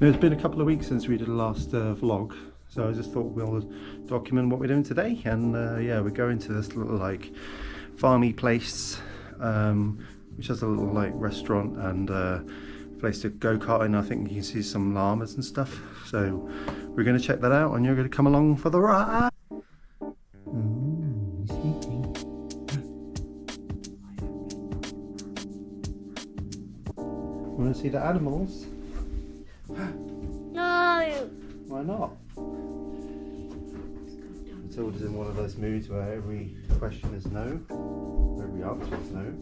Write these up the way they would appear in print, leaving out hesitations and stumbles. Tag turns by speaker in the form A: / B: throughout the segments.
A: It's been a couple of weeks since we did the last vlog, so I just thought we'll document what we're doing today. And yeah, we're going to this little like farmy place, which has a little like restaurant and place to go karting. I think you can see some llamas and stuff. So we're going to check that out, and you're going to come along for the ride. Want to see the animals?
B: No.
A: Why not? Matilda's in one of those moods where every question is no, every answer is no.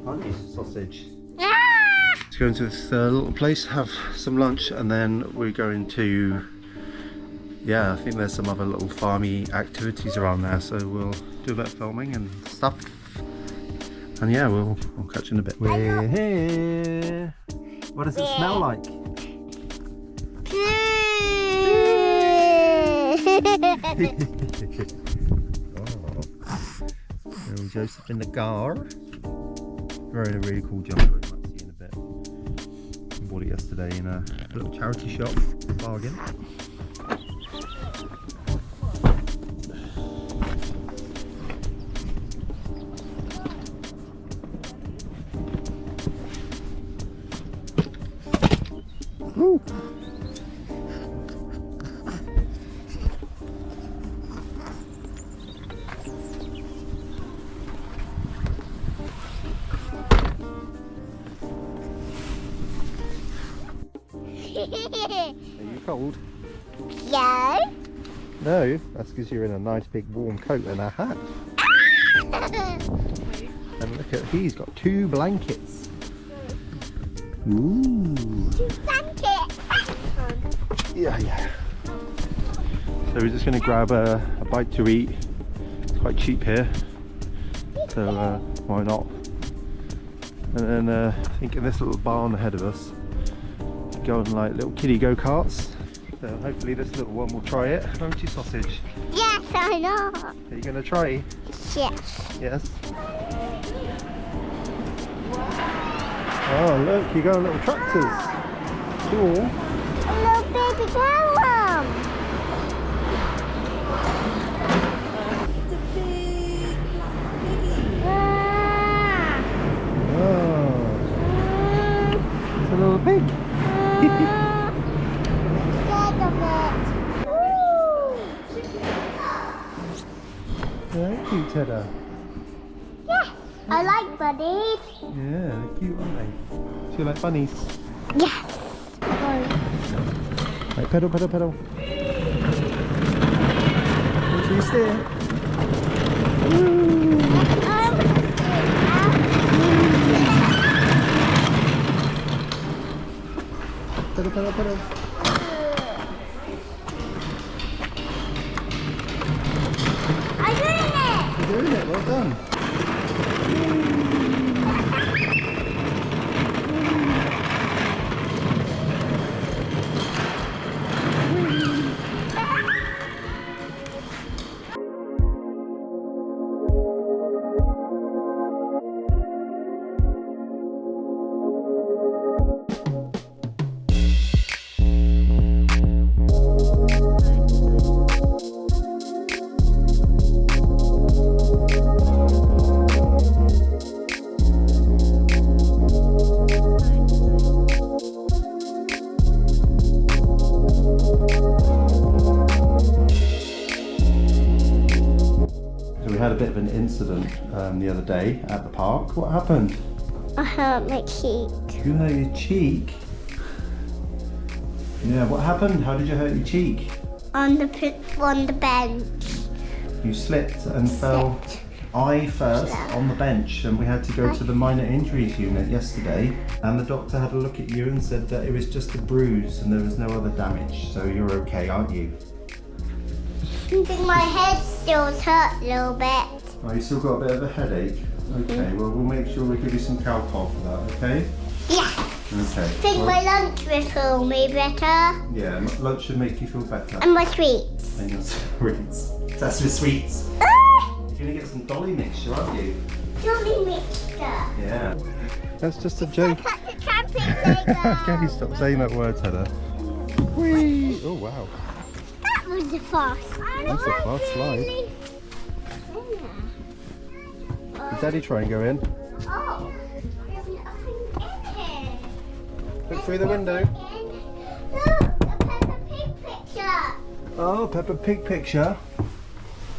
A: Honey sausage. Let's go into this little place, have some lunch, and then we're going to, yeah, I think there's some other little farmy activities around there, so we'll do a bit of filming and stuff. And yeah, we'll catch you in a bit. We're here. What does it smell like? Little Joseph in the car. Wearing a really cool jumper, you might see in a bit. I bought it yesterday in a little charity shop, bargain. Woo. Are you cold?
B: No.
A: No, that's because you're in a nice big warm coat and a hat. And look at, he's got 2 blankets. Ooh.
B: 2 blankets.
A: Yeah. So we're just going to grab a bite to eat. It's quite cheap here, so why not? And then I think in this little barn ahead of us, go on like little kiddie go-karts. So hopefully this little one will try it. Won't you, sausage?
B: Yes, I know.
A: Are you going to try?
B: Yes.
A: Yes. Oh look, you got little tractors. Cool.
B: A little baby caravan. It's a big
A: Oh. It's a little pig.
B: Scared of it.
A: Very cute, Tedda.
B: Yes, I like bunnies.
A: Yeah, they're cute, aren't they? Do you like bunnies?
B: Yes.
A: Right, pedal, pedal, pedal. Make sure you steer. Woo. Pedal, pedal, pedal.
B: I'm doing it.
A: You're doing it, well done. We had a bit of an incident the other day at the park. What happened?
B: I hurt my cheek.
A: You hurt your cheek? Yeah, what happened? How did you hurt your cheek?
B: On the bench.
A: You slipped and fell eye first on the bench, and we had to go to the minor injuries unit yesterday, and the doctor had a look at you and said that it was just a bruise and there was no other damage, so you're okay, aren't you?
B: I think my head still hurt a little bit.
A: Oh, you still got a bit of a headache? Okay, well we'll make sure we give you some Calpol for that, okay?
B: Yeah.
A: Okay.
B: I think my lunch will feel me better.
A: Yeah, lunch should make you feel better.
B: And my sweets.
A: And your sweets. That's your sweets. You're gonna get some dolly mixture, aren't you?
B: Dolly mixture.
A: Yeah. That's just a joke.
B: Like at the trampoline.
A: Can you stop saying that word, Heather? Whee! Oh wow.
B: That was a fast.
A: That's a fast slide. Did Daddy try and go in?
B: Oh, there's nothing in here.
A: Look through the window.
B: Look, a Peppa Pig picture.
A: Oh, Peppa Pig picture.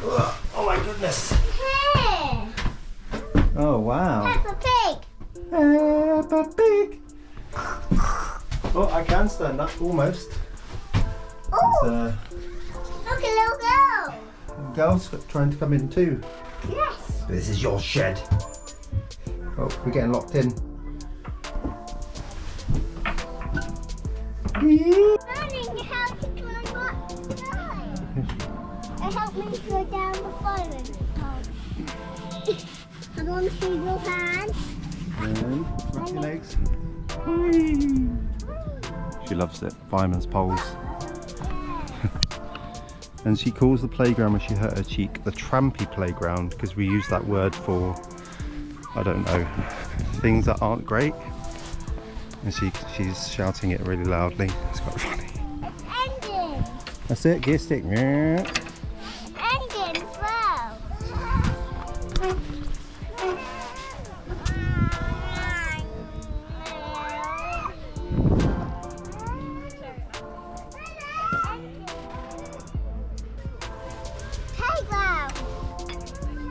A: Oh my goodness.
B: Here.
A: Oh wow.
B: Peppa Pig.
A: Peppa Pig. Oh, I can stand up almost.
B: Oh, look, a little girl.
A: Girls trying to come in too.
B: Yes.
A: This is your shed. Oh, we're getting locked in.
B: Learning how to climb up the slide. It helped me to go down the fire. I want to see your hand.
A: And rock your legs. Whee! She loves it. Fireman's poles. And she calls the playground when she hurt her cheek the trampy playground because we use that word for, I don't know, things that aren't great. And she's shouting it really loudly. It's quite funny.
B: It's ending.
A: That's it, gear stick.
B: Ending as well. Playground.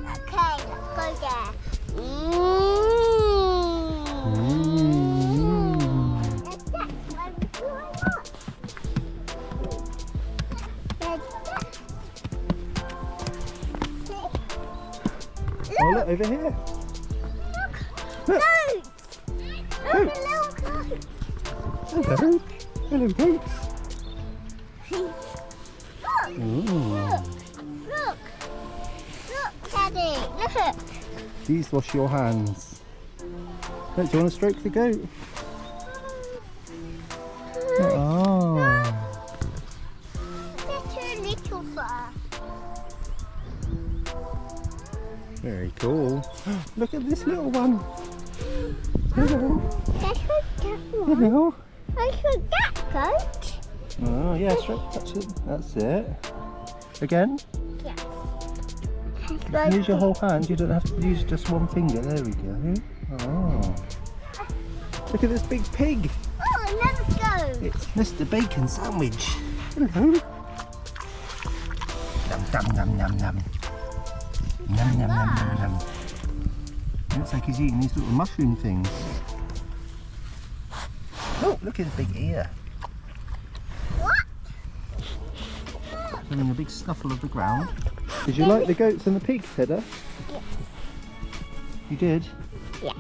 B: Okay, let's go there.
A: Oh, look over here.
B: Look,
A: Look.
B: look, a little goat.
A: Hello. Hello, goats.
B: Look, Daddy, look.
A: Please wash your hands. Look, do you want to stroke the goat? Oh.
B: They're too little for us.
A: Very cool. Look at this little one. Hello.
B: That's what that one.
A: Hello.
B: I should that goat.
A: Oh, yeah, stroke. Touch it. That's it. Again.
B: Yes.
A: You can use your whole hand. You don't have to use just one finger. There we go. Oh. Look at this big pig.
B: Oh, another goat.
A: It's Mr. Bacon Sandwich. Hello. Num num num num num. Num num num num num. Looks like he's eating these little mushroom things. Oh, look at his big ear.
B: What?
A: Having a big snuffle of the ground. Did you like the goats and the pigs, Heather?
B: Yeah.
A: You did?
B: Yeah.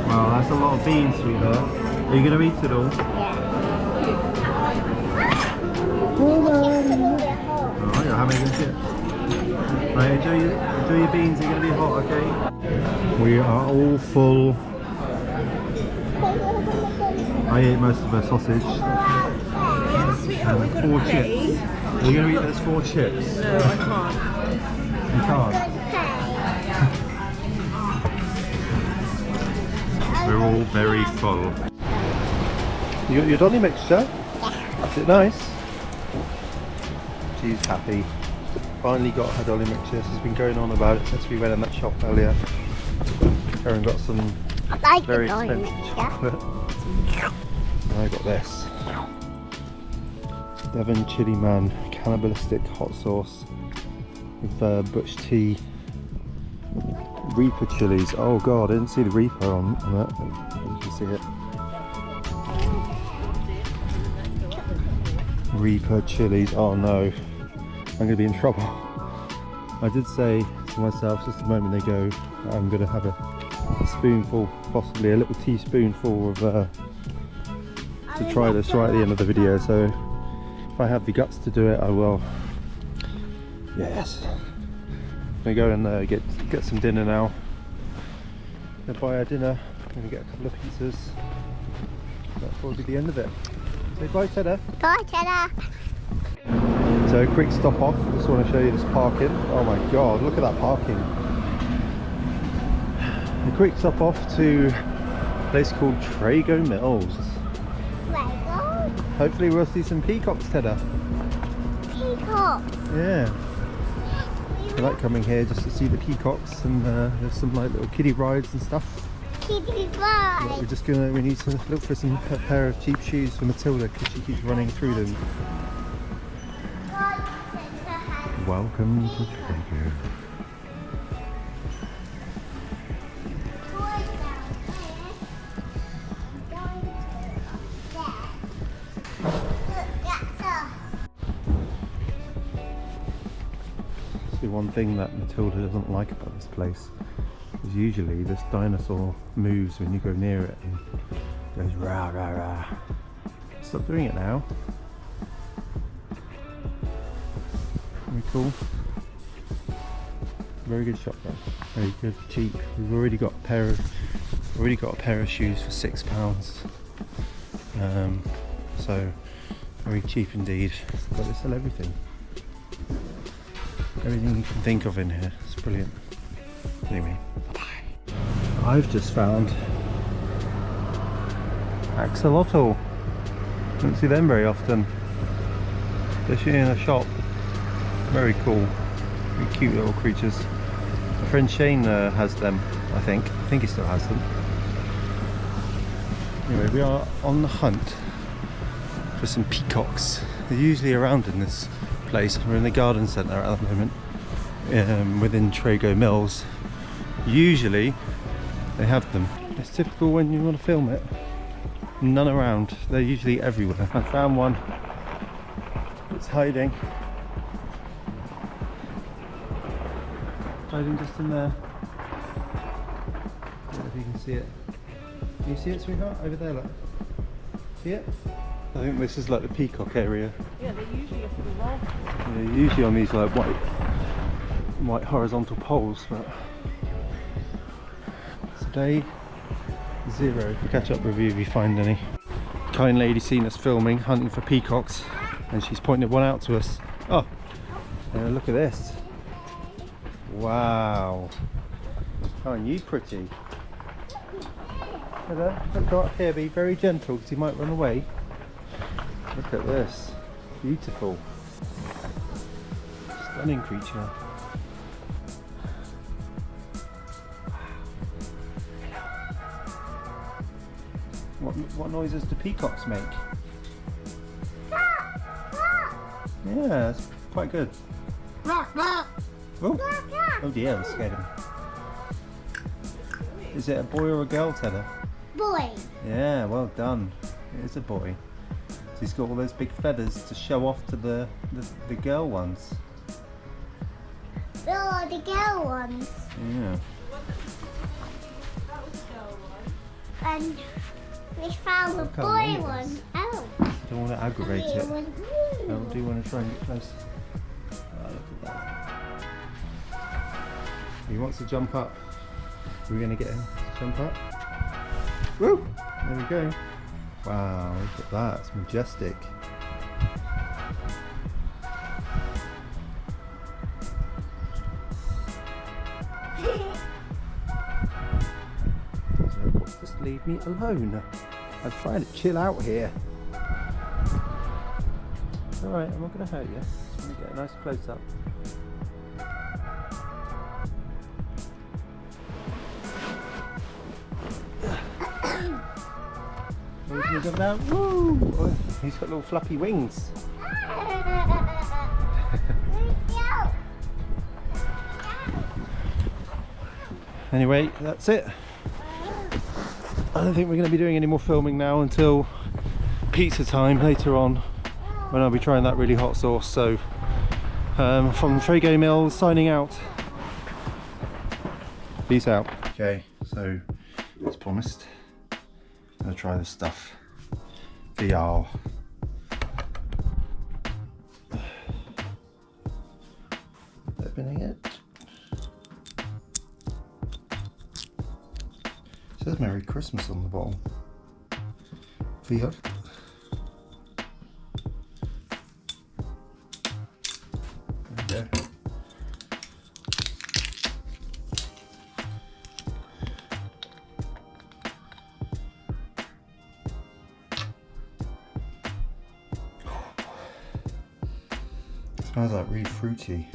A: Wow, that's a lot of beans, sweetheart. Are you going to eat it all? Oh, you're having a chip. Right, enjoy your beans, they're going to be hot, okay? We are all full. I ate most of the sausage. And 4 chips. Are you going to eat those 4 chips?
C: No, I can't.
A: You can't? We're all very full. You got your dolly mixture?
B: Yeah.
A: Is it nice? she's happy. Finally got her dolly mixture. She's been going on about it since we went in that shop earlier. Karen got some
B: I like
A: very
B: the dolly
A: expensive
B: mixture.
A: chocolate. And I got this. Devon Chili Man cannibalistic hot sauce with butch tea. Reaper chilies. Oh god, I didn't see the Reaper on that. You can see it. Reaper chilies. Oh no, I'm going to be in trouble. I did say to myself just the moment they go, I'm going to have a spoonful, possibly a little teaspoonful of to try this right at the end of the video. So if I have the guts to do it, I will. Yes. I'm going to go and get some dinner now. Gonna buy our dinner. I'm going to get a couple of pizzas. That'll probably be the end of it. Say bye, Tada.
B: Bye, Tada.
A: So a quick stop off. Just want to show you this parking. Oh my god, look at that parking. A quick stop off to a place called Trago Mills.
B: Lego.
A: Hopefully we'll see some peacocks, Tada.
B: Peacocks.
A: Yeah. I like coming here just to see the peacocks, and there's some like little kiddie rides and stuff.
B: Kiddie
A: But
B: ride.
A: we need to look for a pair of cheap shoes for Matilda because she keeps running through them. Welcome to Trago. The one thing that Matilda doesn't like about this place is usually this dinosaur moves when you go near it and goes rah rah rah. Stop doing it now. Very cool. Very good shop though. Very good, cheap. We've already got a pair of shoes for £6. So very cheap indeed. But they sell everything. Everything you can think of in here. It's brilliant. Anyway, bye. I've just found axolotl. Don't see them very often. Especially in a shop. Very cool. Very cute little creatures. My friend Shane has them, I think. I think he still has them. Anyway, we are on the hunt for some peacocks. They're usually around in this place. We're in the garden centre at the moment, within Trago Mills. Usually they have them. It's typical when you want to film it. None around. They're usually everywhere. I found one. It's hiding. Hiding just in there. I don't know if you can see it. Can you see it, sweetheart? Over there, look. See it? I think this is like the peacock area.
C: Yeah, they're usually up the wall.
A: Yeah, usually on these like white horizontal poles, but today 0. Catch up with you if you find any. Kind lady seen us filming, hunting for peacocks, and she's pointed one out to us. Oh, look at this. Wow. Aren't you pretty? Hello, don't go up here, be very gentle because he might run away. Look at this. Beautiful. Stunning creature. What noises do peacocks make? Yeah, it's quite good. Oh, oh dear, I scared him. Is it a boy or a girl, Tedder?
B: Boy.
A: Yeah, well done. It is a boy. So he's got all those big feathers to show off to the girl ones.
B: Oh, the girl ones.
A: Yeah.
B: And we found the
A: Look how
B: boy
A: long it
B: one.
A: is.
B: Oh.
A: Don't want to aggravate
B: It
A: it.
B: was
A: I do want to try and get close. Oh, look at that. He wants to jump up. We're going to get him to jump up. Woo! There we go. Wow, look at that. It's majestic. So, just leave me alone. I'm trying to chill out here. It's alright, I'm not going to hurt you. Just want to Get a nice close up. Where can we jump down? Woo! Oh, he's got little fluffy wings. Anyway, that's it. I don't think we're going to be doing any more filming now until pizza time later on, when I'll be trying that really hot sauce. So from Trago Mills, signing out. Peace out. Okay, so as promised, I'm going to try this stuff for y'all. Opening it. It says Merry Christmas on the bottle. Fiat. There we go. Smells like really fruity.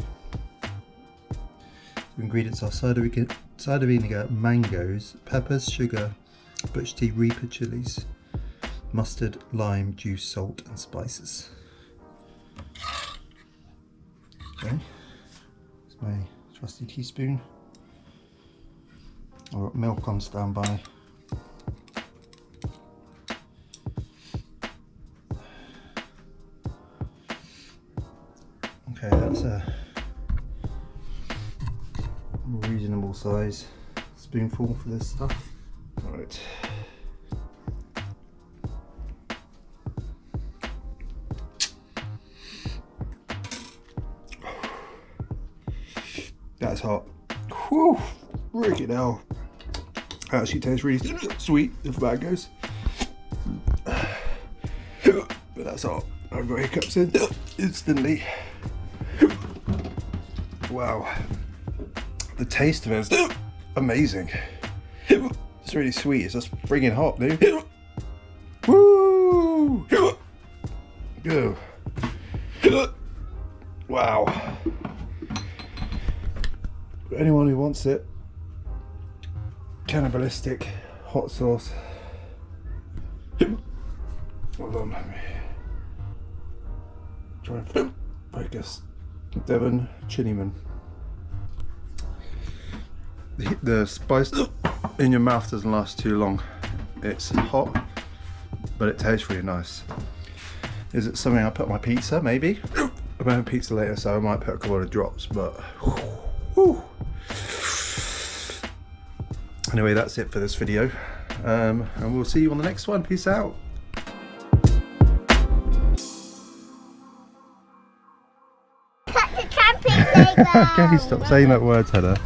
A: The ingredients are cider vinegar, mangoes, peppers, sugar, butch tea, reaper chilies, mustard, lime, juice, salt and spices. Okay, it's my trusty teaspoon. I've got milk on standby. Okay, that's a reasonable size spoonful for this stuff. Alright. That's hot. Whew! Freaking hell. Actually tastes really sweet if mangoes. But that's hot. I've got hiccups in instantly. Wow. The taste of it is amazing. It's really sweet. It's just friggin' hot, dude. Woo! Go. Wow. For anyone who wants it, cannibalistic hot sauce. Hold on, let me try and focus. Devon Chiniman. The spice in your mouth doesn't last too long. It's hot, but it tastes really nice. Is it something I put on my pizza? Maybe. I'm gonna have pizza later, so I might put a couple of drops. But whew. Anyway, that's it for this video, and we'll see you on the next one. Peace out.
B: Cut the camping Lego.
A: Okay, stop saying that word, Heather.